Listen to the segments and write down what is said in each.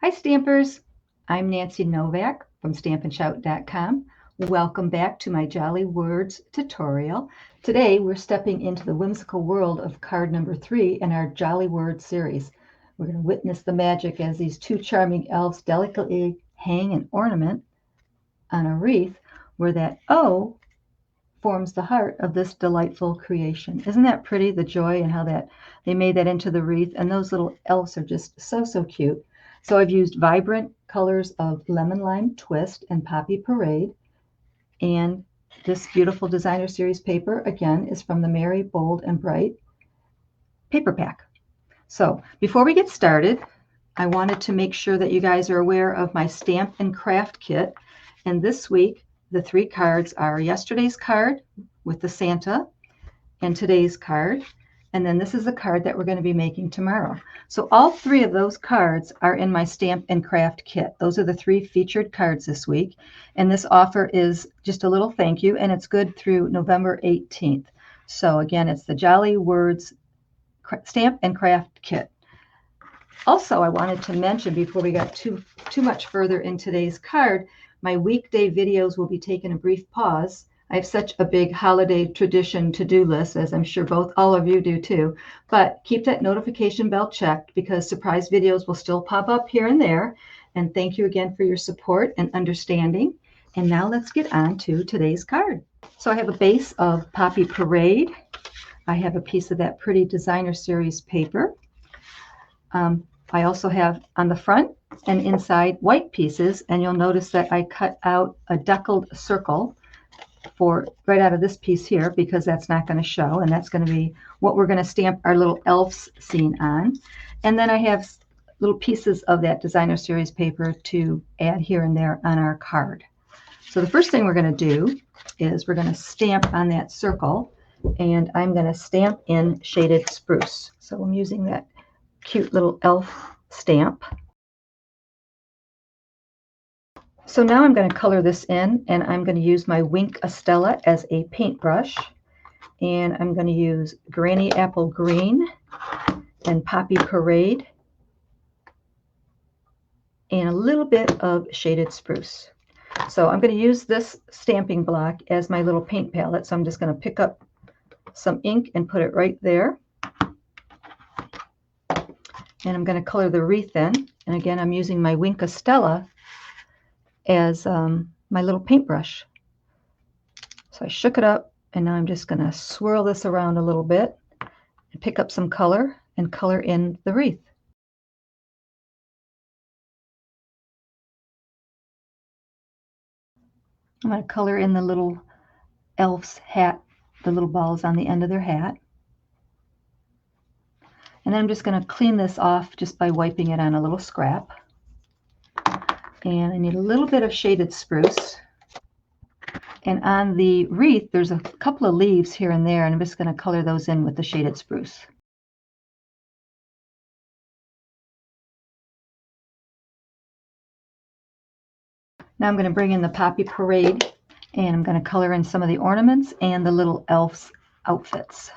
Hi Stampers, I'm Nancy Novak from stampandshout.com. Welcome back to my Jolly Words tutorial. Today we're stepping into the whimsical world of card number 3 in our Jolly Words series. We're going to witness the magic as these two charming elves delicately hang an ornament on a wreath where that O forms the heart of this delightful creation. Isn't that pretty, the joy and how that they made that into the wreath? And those little elves are just so cute. So I've used vibrant colors of Lemon Lime Twist and Poppy Parade. And this beautiful designer series paper, again, is from the Merry, Bold, and Bright paper pack. So before we get started, I wanted to make sure that you guys are aware of my stamp and craft kit. And this week, the 3 cards are yesterday's card with the Santa and today's card. And then this is the card that we're going to be making tomorrow. So all 3 of those cards are in my Stamp and Craft kit. Those are the 3 featured cards this week. And this offer is just a little thank you, and it's good through November 18th. So again, it's the Jolly Words Stamp and Craft kit. Also, I wanted to mention before we got too much further in today's card, my weekday videos will be taking a brief pause. I have such a big holiday tradition to-do list, as I'm sure all of you do too. But keep that notification bell checked because surprise videos will still pop up here and there. And thank you again for your support and understanding. And now let's get on to today's card. So I have a base of Poppy Parade. I have a piece of that pretty designer series paper. I also have on the front and inside white pieces, and you'll notice that I cut out a deckled circle for right out of this piece here because that's not going to show, and that's going to be what we're going to stamp our little elves scene on. And then I have little pieces of that designer series paper to add here and there on our card. So the first thing we're going to do is we're going to stamp on that circle, and I'm going to stamp in Shaded Spruce. So I'm using that cute little elf stamp. So now I'm going to color this in, and I'm going to use my Wink Estella as a paintbrush, and I'm going to use Granny Apple Green and Poppy Parade and a little bit of Shaded Spruce. So I'm going to use this stamping block as my little paint palette, so I'm just going to pick up some ink and put it right there. And I'm going to color the wreath in. And again, I'm using my Wink Estella as my little paintbrush. So I shook it up, and now I'm just going to swirl this around a little bit and pick up some color and color in the wreath. I'm going to color in the little elf's hat, the little balls on the end of their hat. And then I'm just going to clean this off just by wiping it on a little scrap. And I need a little bit of Shaded Spruce. And on the wreath, there's a couple of leaves here and there, and I'm just going to color those in with the Shaded Spruce. Now I'm going to bring in the Poppy Parade, and I'm going to color in some of the ornaments and the little elf's outfits.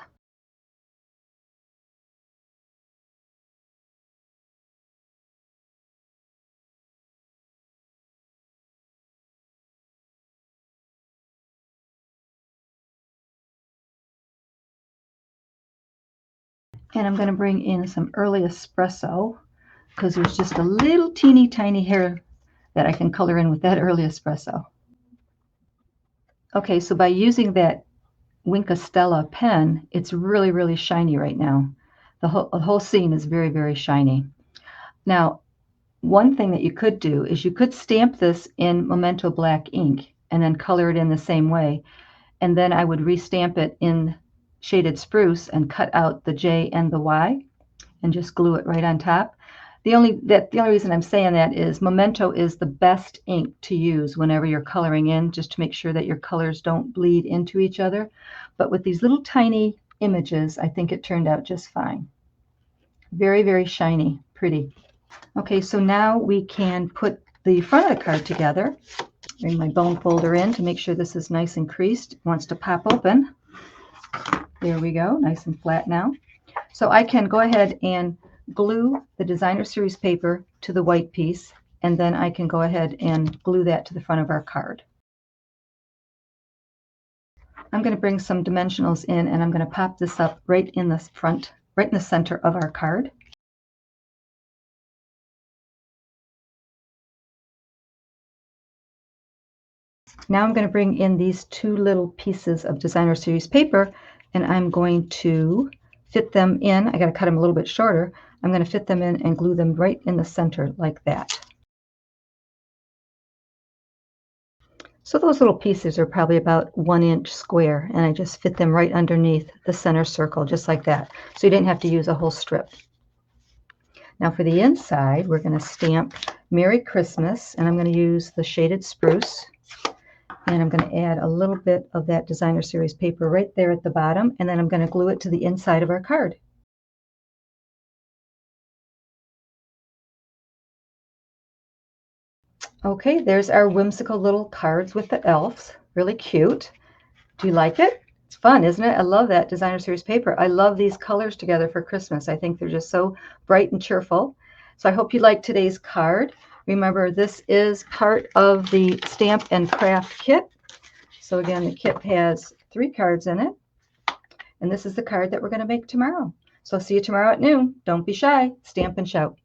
And I'm going to bring in some early espresso because there's just a little teeny tiny hair that I can color in with that early espresso. Okay, so by using that Wink Estella pen, it's really shiny right now. The whole scene is very shiny. Now, one thing that you could do is you could stamp this in Memento black ink and then color it in the same way. And then I would restamp it in Shaded Spruce and cut out the J and the Y and just glue it right on top. The only reason I'm saying that is Memento is the best ink to use whenever you're coloring in, just to make sure that your colors don't bleed into each other. But with these little tiny images, I think it turned out just fine. Very shiny, pretty. Okay, so now we can put the front of the card together. Bring my bone folder in to make sure this is nice and creased. It wants to pop open. There we go, nice and flat now. So I can go ahead and glue the designer series paper to the white piece, and then I can go ahead and glue that to the front of our card. I'm going to bring some dimensionals in, and I'm going to pop this up right in the front, right in the center of our card. Now I'm going to bring in these two little pieces of designer series paper, and I'm going to fit them in. I got to cut them a little bit shorter. I'm going to fit them in and glue them right in the center like that. So those little pieces are probably about 1 inch square, and I just fit them right underneath the center circle, just like that. So you didn't have to use a whole strip. Now for the inside, we're going to stamp Merry Christmas, and I'm going to use the shaded spruce. And I'm going to add a little bit of that designer series paper right there at the bottom, and then I'm going to glue it to the inside of our card. Okay, there's our whimsical little cards with the elves. Really cute. Do you like it? It's fun, isn't it? I love that designer series paper. I love these colors together for Christmas. I think they're just so bright and cheerful. So I hope you liked today's card. Remember, this is part of the Stamp and Craft kit. So again, the kit has 3 cards in it. And this is the card that we're going to make tomorrow. So see you tomorrow at noon. Don't be shy. Stamp and shout.